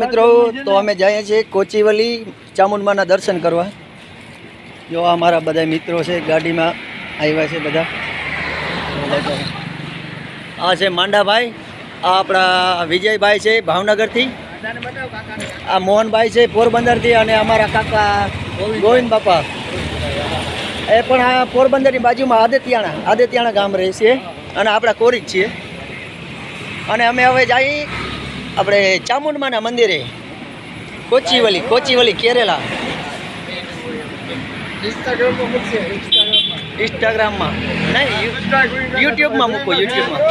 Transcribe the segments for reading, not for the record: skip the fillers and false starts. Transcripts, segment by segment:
મિત્રો તો અમે જઈએ છીએ કોચીવલી ચામુંડમાના દર્શન કરવા। જો અમારા બધા મિત્રો છે, ગાડીમાં આવ્યા છે બધા। આ છે માંડાભાઈ, આ આપણા વિજયભાઈ છે ભાવનગરથી, આ મોહનભાઈ છે પોરબંદરથી, અને અમારા કાકા ગોવિંદ બાપા એ પણ આ પોરબંદરની બાજુમાં આદિત્યાણા ગામ રહે છે, અને આપણા કોરી જ છીએ। અને અમે હવે જઈ આપણે ચામુંડમાના મંદિરે કોચીવલી કેરેલા। ઇન્સ્ટાગ્રામમાં નહીં, યુટ્યુબમાં મૂકો, યુટ્યુબમાં।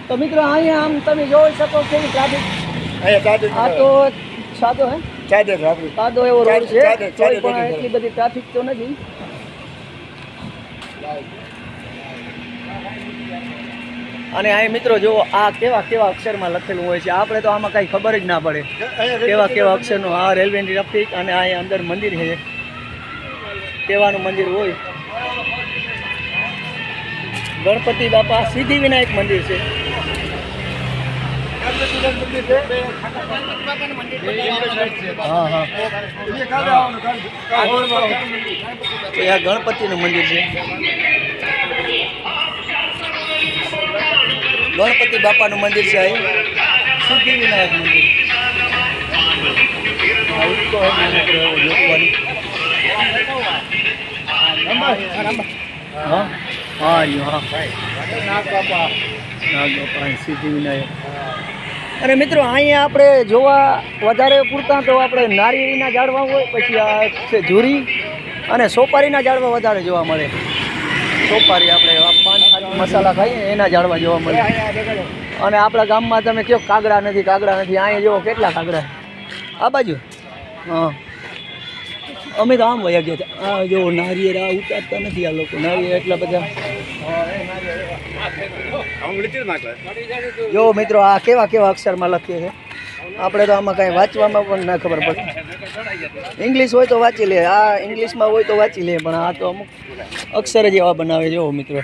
તો મિત્રો અહીંયા આમ તમે જોઈ શકો કેવી ટ્રાફિક। આ તો સાદો એવો રોડ છે, પણ એટલી બધી ટ્રાફિક તો નથી। અને આ મિત્રો જો આ કેવા અક્ષરમાં લખેલું હોય છે, આપણે તો આમાં કાંઈ ખબર જ ના પડે કેવા અક્ષરનું। આ રેલવેની ટ્રાફિક, અને આ અંદર મંદિર છે, કેવાનું મંદિર હોય। ગણપતિ બાપા સિદ્ધિવિનાયક મંદિર છે। હા હા, આ ગણપતિનું મંદિર છે, ગણપતિ બાપાનું મંદિર છે, સિદ્ધિવિનાયક મંદિર। સિદ્ધિવિનાયક। અને મિત્રો અહીંયા આપણે જોવા વધારે પૂરતા તો આપણે નારિયેળીના ઝાડવા હોય, પછી આ છે ઝૂરી અને સોપારીના ઝાડવા વધારે જોવા મળે। સોપારી આપણે પાન મસાલા ખાઈએ એના ઝાડવા જોવા મળે। અને આપણા ગામમાં તમે કહો કાગડા નથી, અહીંયા જુઓ કેટલા કાગડા આ બાજુ। હા, અમે તો આમ વયા ગયા હતા। આ જો નારિયેળ આ ઉતારતા નથી આ લોકો, નારિયેળ એટલા બધા। જો મિત્રો આ કેવા અક્ષરમાં લખીએ છે, આપણે તો આમાં કાંઈ વાંચવામાં પણ ના ખબર પડે। ઇંગ્લિશ હોય તો વાંચી લે, આ ઇંગ્લિશમાં હોય તો વાંચી લે, પણ આ તો અમુક અક્ષર જ એવા બનાવે। જો મિત્રો